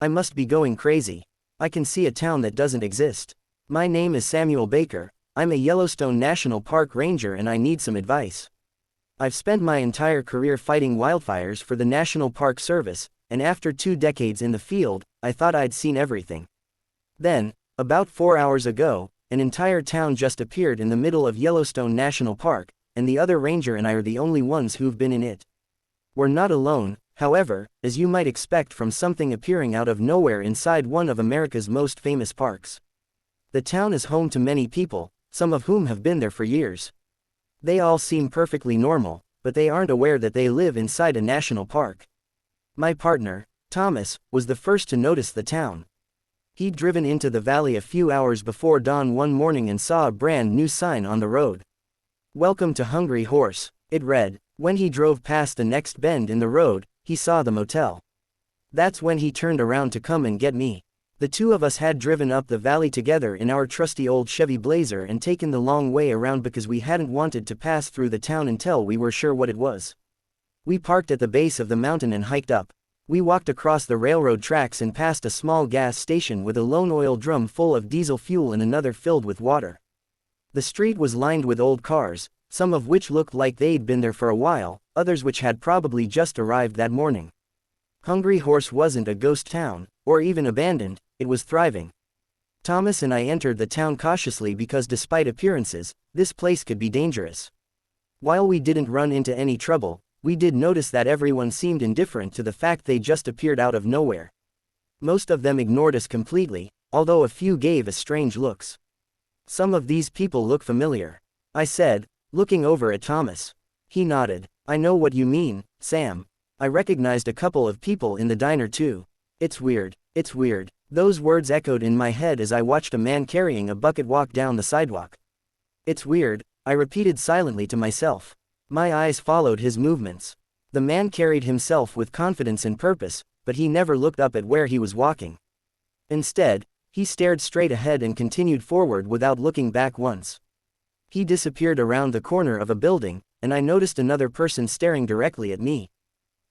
I must be going crazy. I can see a town that doesn't exist. My name is Samuel Baker. I'm a Yellowstone National Park ranger and I need some advice. I've spent my entire career fighting wildfires for the National Park Service, and after 2 decades in the field, I thought I'd seen everything. Then, about 4 hours ago, an entire town just appeared in the middle of Yellowstone National Park, and the other ranger and I are the only ones who've been in it. We're not alone, however, as you might expect from something appearing out of nowhere inside one of America's most famous parks. The town is home to many people, some of whom have been there for years. They all seem perfectly normal, but they aren't aware that they live inside a national park. My partner, Thomas, was the first to notice the town. He'd driven into the valley a few hours before dawn one morning and saw a brand new sign on the road. "Welcome to Hungry Horse," it read. When he drove past the next bend in the road, he saw the motel. That's when he turned around to come and get me. The two of us had driven up the valley together in our trusty old Chevy Blazer and taken the long way around because we hadn't wanted to pass through the town until we were sure what it was. We parked at the base of the mountain and hiked up. We walked across the railroad tracks and past a small gas station with a lone oil drum full of diesel fuel and another filled with water. The street was lined with old cars, some of which looked like they'd been there for a while, others which had probably just arrived that morning. Hungry Horse wasn't a ghost town, or even abandoned, it was thriving. Thomas and I entered the town cautiously because despite appearances, this place could be dangerous. While we didn't run into any trouble, we did notice that everyone seemed indifferent to the fact they just appeared out of nowhere. Most of them ignored us completely, although a few gave us strange looks. "Some of these people look familiar," I said, looking over at Thomas. He nodded. "I know what you mean, Sam. I recognized a couple of people in the diner too. It's weird, it's weird." Those words echoed in my head as I watched a man carrying a bucket walk down the sidewalk. "It's weird," I repeated silently to myself. My eyes followed his movements. The man carried himself with confidence and purpose, but he never looked up at where he was walking. Instead, he stared straight ahead and continued forward without looking back once. He disappeared around the corner of a building, and I noticed another person staring directly at me.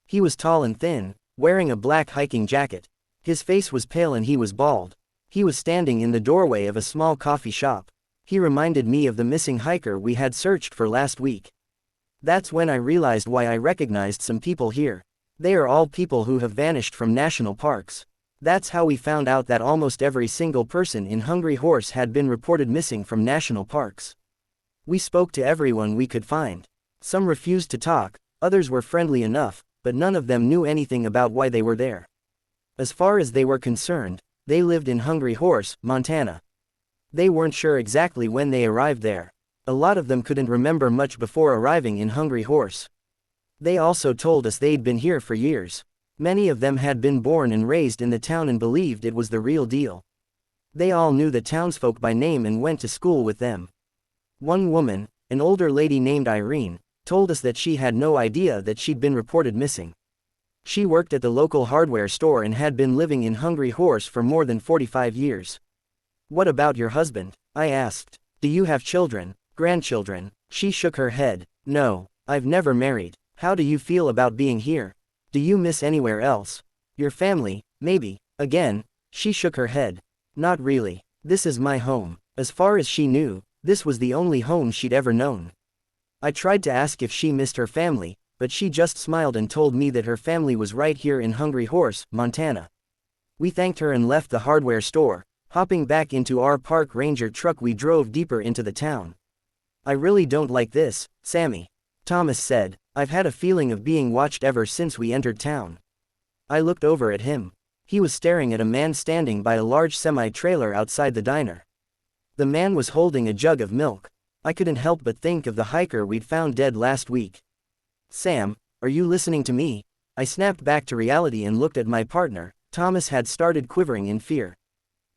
He was tall and thin, wearing a black hiking jacket. His face was pale and he was bald. He was standing in the doorway of a small coffee shop. He reminded me of the missing hiker we had searched for last week. That's when I realized why I recognized some people here. They are all people who have vanished from national parks. That's how we found out that almost every single person in Hungry Horse had been reported missing from national parks. We spoke to everyone we could find. Some refused to talk, others were friendly enough, but none of them knew anything about why they were there. As far as they were concerned, they lived in Hungry Horse, Montana. They weren't sure exactly when they arrived there. A lot of them couldn't remember much before arriving in Hungry Horse. They also told us they'd been here for years. Many of them had been born and raised in the town and believed it was the real deal. They all knew the townsfolk by name and went to school with them. One woman, an older lady named Irene, told us that she had no idea that she'd been reported missing. She worked at the local hardware store and had been living in Hungry Horse for more than 45 years. "What about your husband?" I asked. "Do you have children, grandchildren?" She shook her head. "No, I've never married." "How do you feel about being here? Do you miss anywhere else? Your family, maybe?" Again, she shook her head. "Not really. This is my home." As far as she knew, this was the only home she'd ever known. I tried to ask if she missed her family, but she just smiled and told me that her family was right here in Hungry Horse, Montana. We thanked her and left the hardware store. Hopping back into our park ranger truck, we drove deeper into the town. "I really don't like this, Sammy," Thomas said. "I've had a feeling of being watched ever since we entered town." I looked over at him. He was staring at a man standing by a large semi-trailer outside the diner. The man was holding a jug of milk. I couldn't help but think of the hiker we'd found dead last week. "Sam, are you listening to me?" I snapped back to reality and looked at my partner. Thomas had started quivering in fear.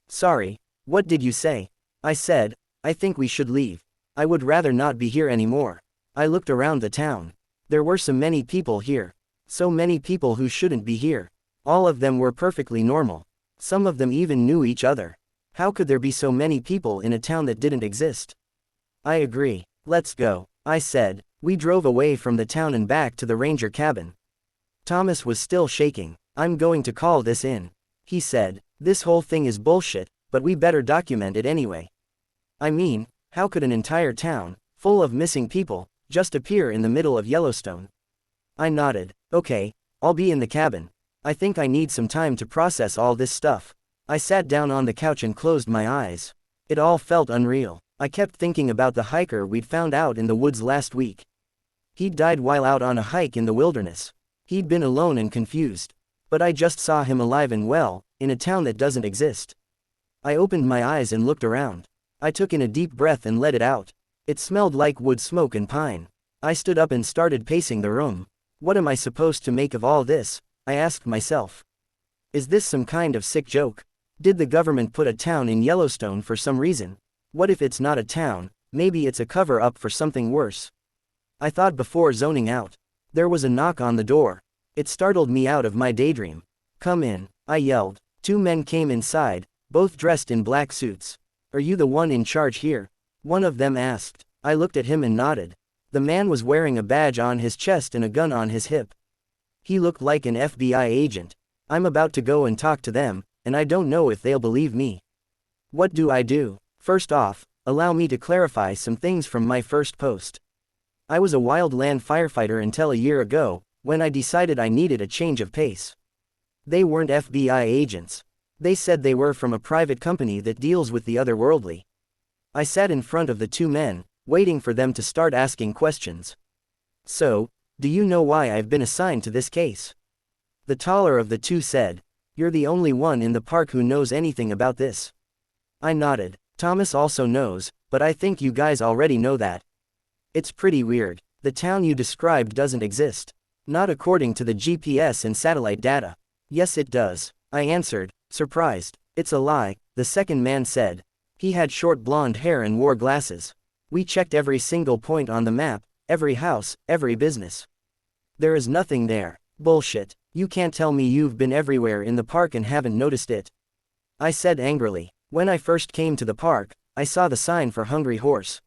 "Sorry, what did you say?" I said. "I think we should leave. I would rather not be here anymore." I looked around the town. There were so many people here. So many people who shouldn't be here. All of them were perfectly normal. Some of them even knew each other. How could there be so many people in a town that didn't exist? "I agree. Let's go," I said. We drove away from the town and back to the ranger cabin. Thomas was still shaking. "I'm going to call this in. He said, "This whole thing is bullshit, but we better document it anyway." I mean, how could an entire town, full of missing people, just appear in the middle of Yellowstone? I nodded. Okay, I'll be in the cabin. I think I need some time to process all this stuff. I sat down on the couch and closed my eyes. It all felt unreal. I kept thinking about the hiker we'd found out in the woods last week. He'd died while out on a hike in the wilderness. He'd been alone and confused. But I just saw him alive and well, in a town that doesn't exist. I opened my eyes and looked around. I took in a deep breath and let it out. It smelled like wood smoke and pine. I stood up and started pacing the room. What am I supposed to make of all this? I asked myself. Is this some kind of sick joke? Did the government put a town in Yellowstone for some reason? What if it's not a town, maybe it's a cover-up for something worse? I thought before zoning out. There was a knock on the door. It startled me out of my daydream. "Come in," I yelled. 2 men came inside, both dressed in black suits. "Are you the one in charge here?" one of them asked. I looked at him and nodded. The man was wearing a badge on his chest and a gun on his hip. He looked like an FBI agent. I'm about to go and talk to them, and I don't know if they'll believe me. What do I do? First off, allow me to clarify some things from my first post. I was a wildland firefighter until a year ago, when I decided I needed a change of pace. They weren't FBI agents. They said they were from a private company that deals with the otherworldly. I sat in front of the 2 men, waiting for them to start asking questions. "So, do you know why I've been assigned to this case?" The taller of the 2 said, "You're the only one in the park who knows anything about this." I nodded. "Thomas also knows, but I think you guys already know that. It's pretty weird. The town you described doesn't exist. Not according to the GPS and satellite data." "Yes it does," I answered, surprised. "It's a lie," the second man said. He had short blonde hair and wore glasses. "We checked every single point on the map, every house, every business. There is nothing there." "Bullshit. You can't tell me you've been everywhere in the park and haven't noticed it," I said angrily. "When I first came to the park, I saw the sign for Hungry Horse.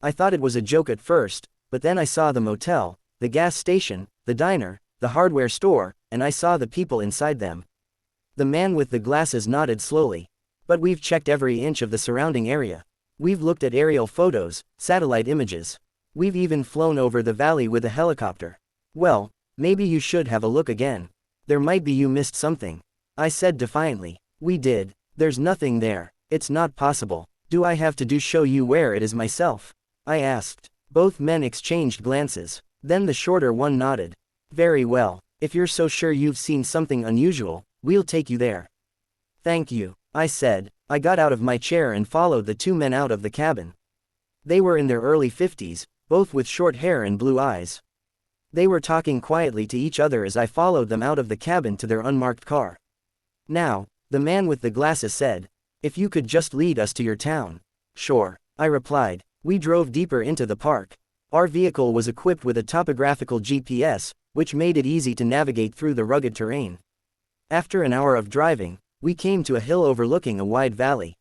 I thought it was a joke at first, but then I saw the motel, the gas station, the diner, the hardware store, and I saw the people inside them." The man with the glasses nodded slowly. "But we've checked every inch of the surrounding area. We've looked at aerial photos, satellite images. We've even flown over the valley with a helicopter." "Well, maybe you should have a look again. There might be you missed something," I said defiantly. "We did. There's nothing there. It's not possible." "Do I have to show you where it is myself?" I asked. Both men exchanged glances. Then the shorter one nodded. "Very well. If you're so sure you've seen something unusual, we'll take you there." "Thank you," I said. I got out of my chair and followed the 2 men out of the cabin. They were in their early 50s, both with short hair and blue eyes. They were talking quietly to each other as I followed them out of the cabin to their unmarked car. "Now," the man with the glasses said, "if you could just lead us to your town." "Sure," I replied. We drove deeper into the park. Our vehicle was equipped with a topographical GPS, which made it easy to navigate through the rugged terrain. After an hour of driving, we came to a hill overlooking a wide valley.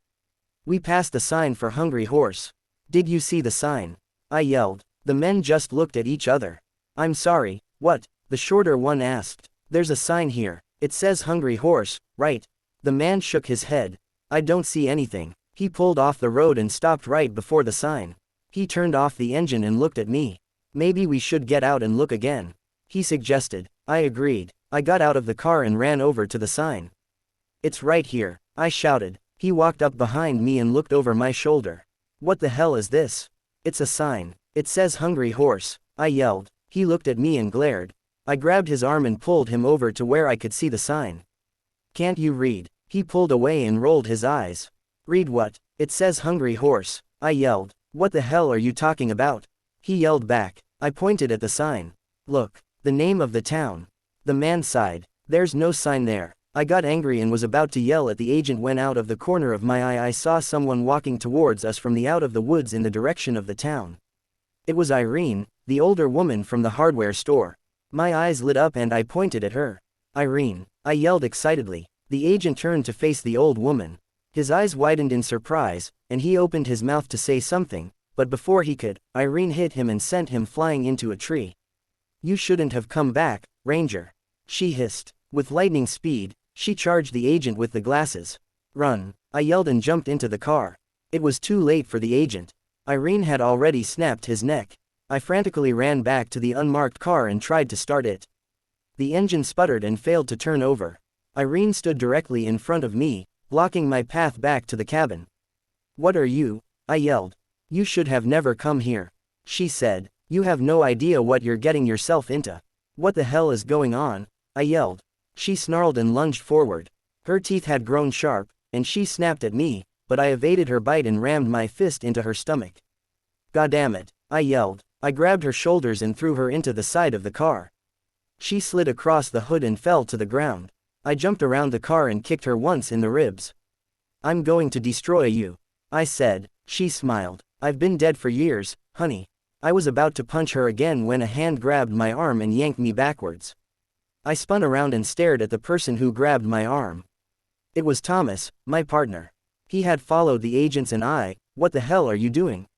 We passed the sign for Hungry Horse. "Did you see the sign?" I yelled. The men just looked at each other. "I'm sorry, what?" the shorter one asked. "There's a sign here. It says Hungry Horse, right?" The man shook his head. "I don't see anything." He pulled off the road and stopped right before the sign. He turned off the engine and looked at me. "Maybe we should get out and look again," he suggested. I agreed. I got out of the car and ran over to the sign. "It's right here," I shouted. He walked up behind me and looked over my shoulder. "What the hell is this?" "It's a sign. It says Hungry Horse," I yelled. He looked at me and glared. I grabbed his arm and pulled him over to where I could see the sign. "Can't you read?" He pulled away and rolled his eyes. "Read what?" "It says Hungry Horse," I yelled. "What the hell are you talking about?" He yelled back. I pointed at the sign. "Look, the name of the town." The man sighed. "There's no sign there." I got angry and was about to yell at the agent when out of the corner of my eye I saw someone walking towards us from the out of the woods in the direction of the town. It was Irene, the older woman from the hardware store. My eyes lit up and I pointed at her. "Irene," I yelled excitedly. The agent turned to face the old woman. His eyes widened in surprise, and he opened his mouth to say something, but before he could, Irene hit him and sent him flying into a tree. "You shouldn't have come back, Ranger," she hissed. With lightning speed, She charged the agent with the glasses. "Run," I yelled and jumped into the car. It was too late for the agent. Irene had already snapped his neck. I frantically ran back to the unmarked car and tried to start it. The engine sputtered and failed to turn over. Irene stood directly in front of me, blocking my path back to the cabin. "What are you?" I yelled. "You should have never come here," she said. "You have no idea what you're getting yourself into." "What the hell is going on?" I yelled. She snarled and lunged forward. Her teeth had grown sharp, and she snapped at me, but I evaded her bite and rammed my fist into her stomach. "Goddamn it," I yelled. I grabbed her shoulders and threw her into the side of the car. She slid across the hood and fell to the ground. I jumped around the car and kicked her once in the ribs. "I'm going to destroy you," I said. She smiled. "I've been dead for years, honey." I was about to punch her again when a hand grabbed my arm and yanked me backwards. I spun around and stared at the person who grabbed my arm. It was Thomas, my partner. He had followed the agents and I. "What the hell are you doing?"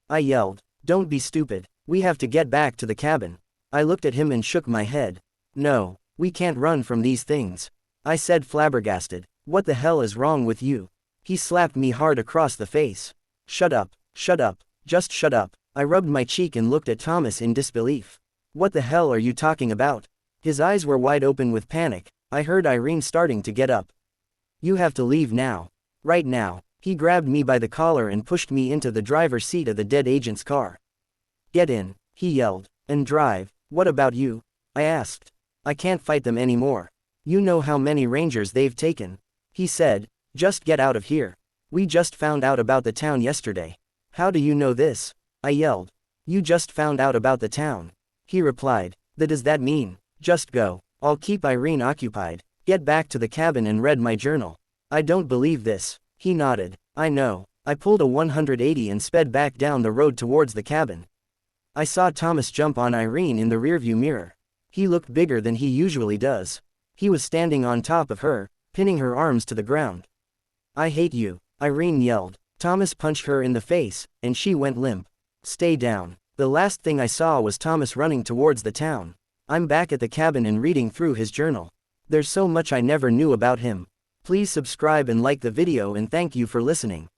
I yelled. "Don't be stupid. We have to get back to the cabin." I looked at him and shook my head. "No, we can't run from these things," I said, flabbergasted. "What the hell is wrong with you?" He slapped me hard across the face. Shut up, just shut up." I rubbed my cheek and looked at Thomas in disbelief. "What the hell are you talking about?" His eyes were wide open with panic. I heard Irene starting to get up. "You have to leave now. Right now." He grabbed me by the collar and pushed me into the driver's seat of the dead agent's car. "Get in," he yelled. "And drive." "What about you?" I asked. "I can't fight them anymore. You know how many rangers they've taken," he said. "Just get out of here. We just found out about the town yesterday." "How do you know this?" I yelled. "You just found out about the town," he replied. "That does that mean?" "Just go. I'll keep Irene occupied." Get back to the cabin and read my journal. "I don't believe this." He nodded. "I know." I pulled a 180 and sped back down the road towards the cabin. I saw Thomas jump on Irene in the rearview mirror. He looked bigger than he usually does. He was standing on top of her, pinning her arms to the ground. "I hate you," Irene yelled. Thomas punched her in the face, and she went limp. "Stay down." The last thing I saw was Thomas running towards the town. I'm back at the cabin and reading through his journal. There's so much I never knew about him. Please subscribe and like the video, and thank you for listening.